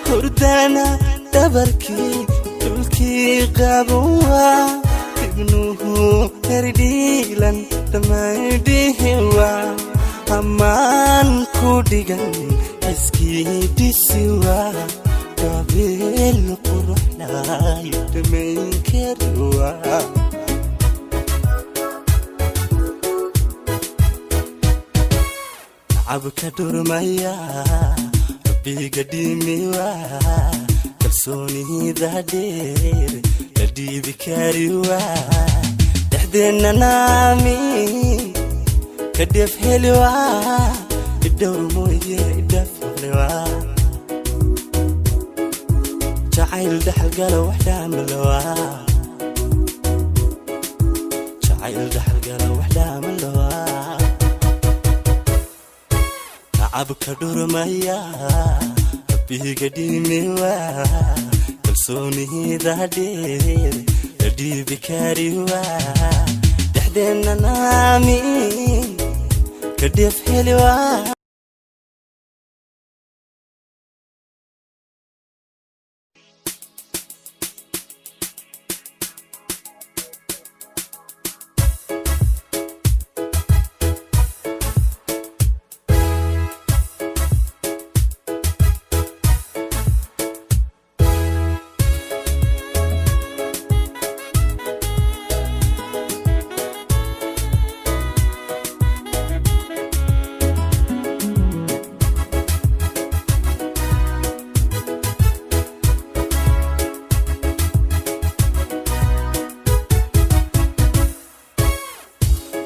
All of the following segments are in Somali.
hurdana dabarkii dhulkii qabowa ibnuhu herdhiilan dhammaydhihiwa ammaan ku dhigan iskii dhisiwa gabeel quruxlaayo dhamayn kariwa abka durmaya rabbiga dhimiwa kalsoonida dheer la dhiibi kariwa dhexdeena naami kadef heliwa idhowr mooye idhaflewa jacayl dhaxalgala wax dhaamalawa jacayl dhaxalgala wax dhaamalawa abka durmaya rabbiga dhimiwa kalsoonida dheer la dhiibi kariwa dhexdeena naami kadef heliwa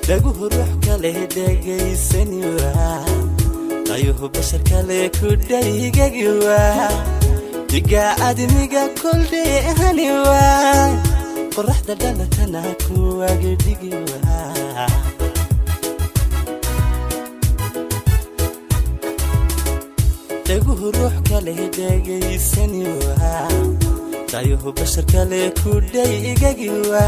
laguhu ruux kale dhegaysaniwa qayuhu bashar kale ku dhaygagiwa diga admiga koldheehaniwa qoraxda dhalatana kuwaga dhigiwa laguhu ruux kale dhegaysaniwa qayuhu bashar kale ku dhaygagiwa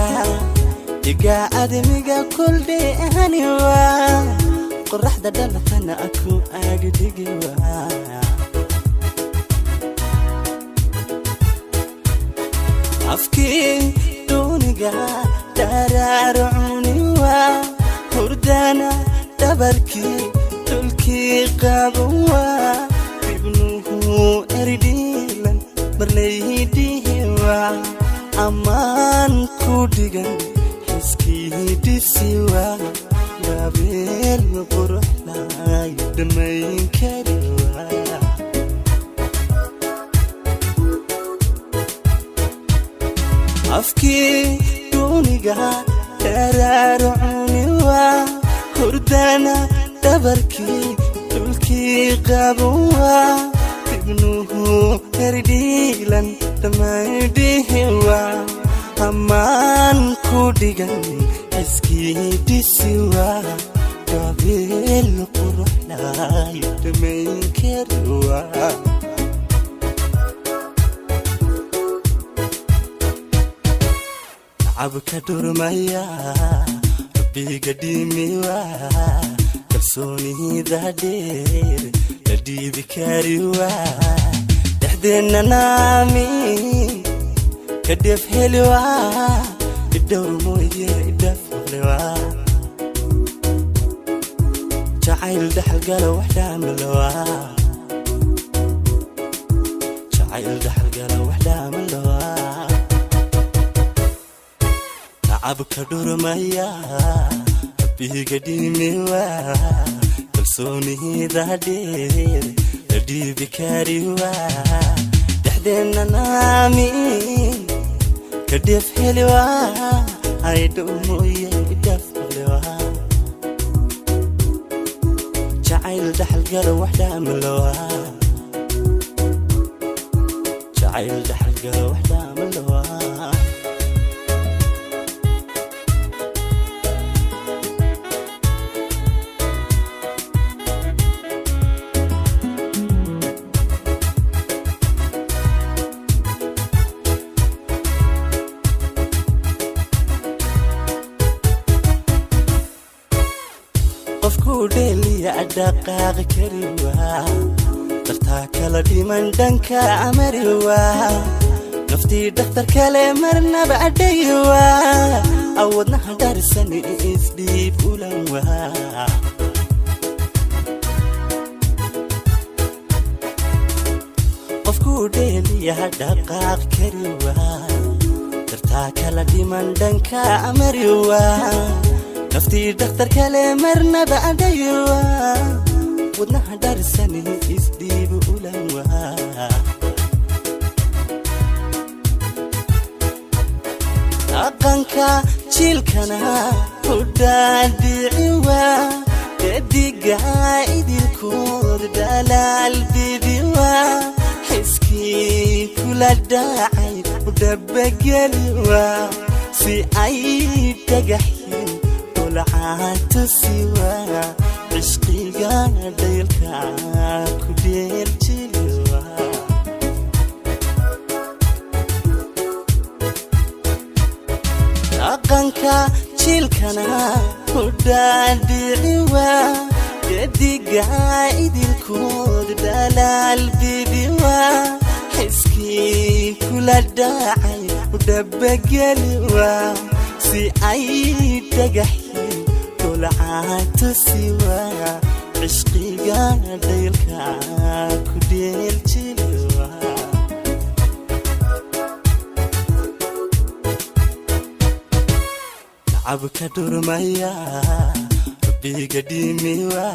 diga admiga koldheehaniwa qoraxda dhalatana ku agdhigiwa afkii duniga dararuniwa hurdana dabarkii dhulkii qabowa ibnuhu herdhiilan marlaydihiwa ammaan ku dhigan iskii dhisiwa gabeel quruxlaayo dhamayn kariwa afkii duniga dararuniwa hurdana dabarkii dhulkii qabowa ibnuhu herdhiilan dhammaydhihiwa ammaan ku dhigan iskii dhisiwa gabeel quruxlaayo dhamayn kariwa abka durmaya rabbiga dhimiwa kalsoonida dheer la dhiibi kariwa dhexdeena naami kadef heliwa idhowr mooye idhaflewa jacayl dhaxalgala wax dhaamalawa jacayl dhaxalgala wax dhaamalawa abka durmaya rabbiga dhimiwa kalsoonida dheer la dhiibi kariwa dhexdeena naami kadef heliwa idhowr mooye idhaflewa jacayl dhaxalgala wax dhaamalawa jacayl dhaxalgala wax dhaamalawa qofku dheliya dhaqaaq kariwa dartaa kala dhiman dhanka amariwa naftii dhakhtar kale marnaba adhaywa awoodnaha dharisani isdhiib ulanwa qofku dheeliya dhaqaaq kariwa dartaa kala dhiman dhanka amariwa naftii dhakhtar kale marnaba adhaywa wadnaha dharisani isdhiib ulanwa aqanka jilkana udhaadhiciwa dediga idilkood dhalaal bibiwa xiskii kula dhacay udhabageliwa si ay dhagaxin ulcaatusiwa cishqiga dhaylka ku dheeljiliwa aqanka jilkana udhaadhiciwa dediga idilkood dhalaal bibiwa xiskii kula dhacay udhabageliwa si ay dhagaxin ulcaatusiwa cishqiga dhaylka ku dheeljiliwa abka durmaya rabbiga dhimiwa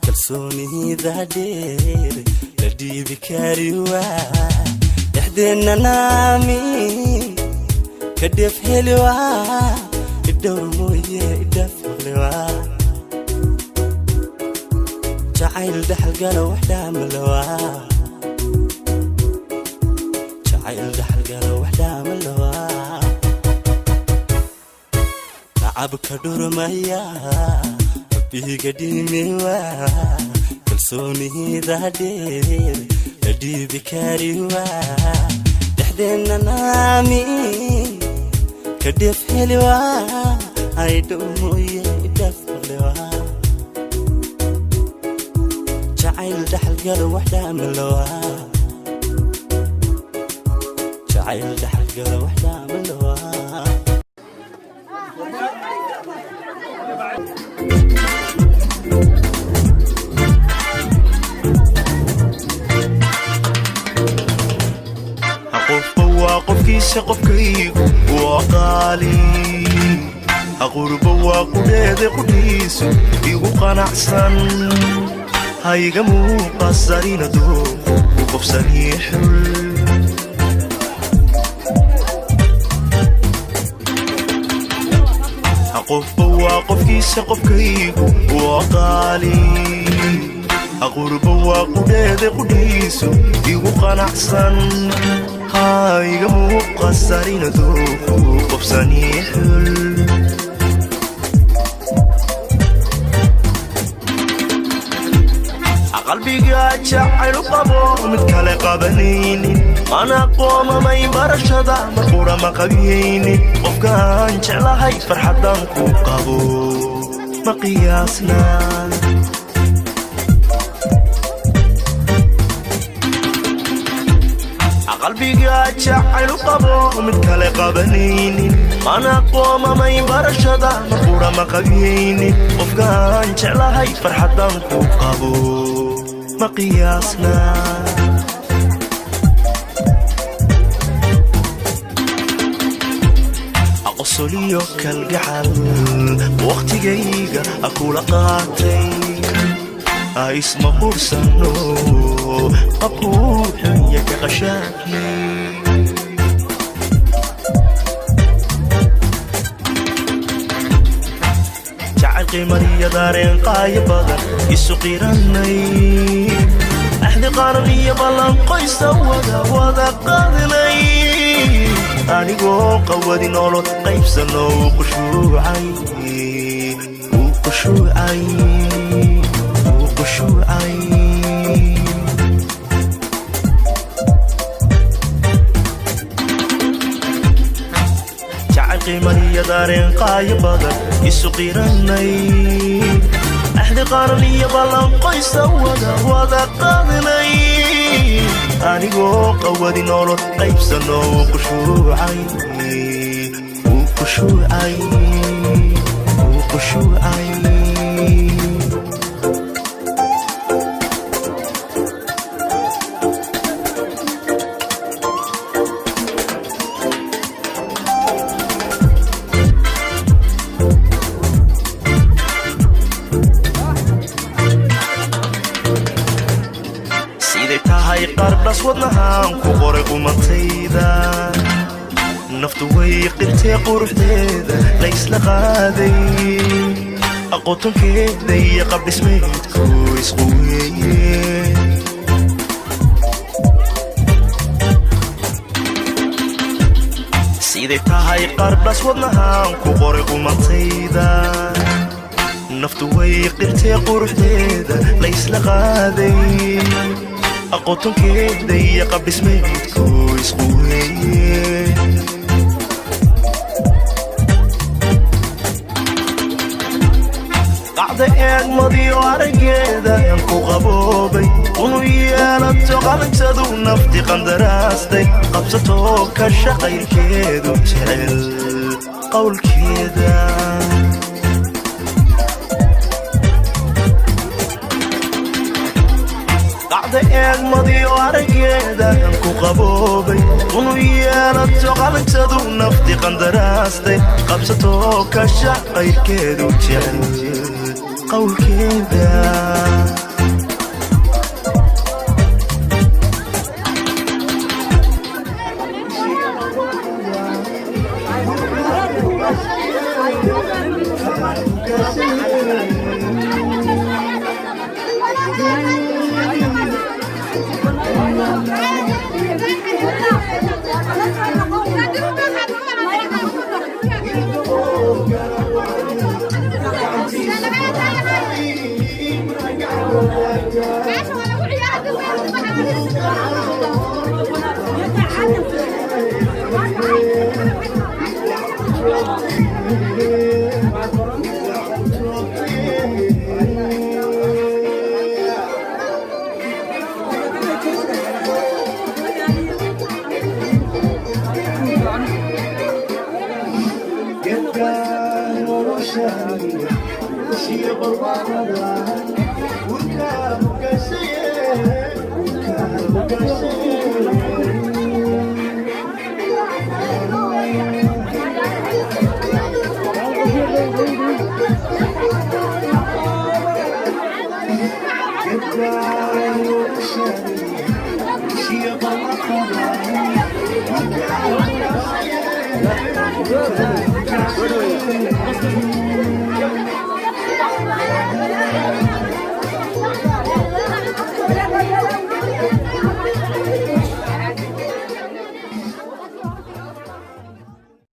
kalsoonida dheer la dhiibi kariwa dhexdeena naami ka dhef heliwa idhowr mooye idhafliwa jacayl dhaxalgala wax dhaamalawa jacayl dhaxalgala wax dhaamalawa abka durmaya rabbiga dhimiwa kalsoonida dheer la dhiibi kariwa dhexdeena naami ka dhef heliwa aydhow mooye idhafliwa jacayl dhaxalgala wax dhaamalawa jacayl dhaxalgala wax dhaamalawa qofkiisa qofkaygu waa qaali aqurba waa qudheede qudhiisu igu qanacsan hayga muuqasarina dooqu u qofsanii xul qofba waa qofkiisa qofkaygu waa qaali aqurba waa qudheede qudhiisu igu qanacsan hayga muuqasarina dooqu u qofsanii xul qalbiga jacaylu qabo mid kale qabanaynin mana qoomamay barashada marqura ma qabiyaynin qofkaan jeclahay farxadan ku qabo ma qiyaasna qalbiga jacaylu qabo mid kale qabanaynin mana qoomamay barashada marqura ma qabiyaynin qofkaan jeclahay farxadan ku qabo ma qiyaasna aqosoliyo kalgacal waqtigayga akula qaatay isma qursano qabkuu xunya ka qashaaknay jacayl qiimaniyo daareen qaayo badan isu qiranay axdi qaran iyo ballan qoysa wada qaadnay anigoo qawadi nolol qaybsano uu qushuucay jacayl qiimaniyo daareen qaayo badan isu qiranay أحد قرني بلان قيسا وذا قادني أنيقو قوادي نولو قيبسنو وقشوعي وقشوعي وقشوعي قربس ودنهان كوغوري قمطيدا نفتو ويقلتي قرحديدا ليس لغادي أقوتن كيدي قبل سميتكو يسقوي سيدي تاهي قربس ودنهان كوغوري قمطيدا نفتو ويقلتي قرحديدا ليس لغادي أقوتن كيدي قبل سميتكو يسقوي قعدة أجمدي وارجيدا ينكو غبوبي ونويالتو قلتدو نفتي قندراستي قبضتو كالشقير كيدو تحل قول كيدا أجمدي وارجيدا ينكو غبوبي ونويالتو قلتدو نفتي قندراستي قبضتو كالشقير كيدو تحل قول كيدا Good.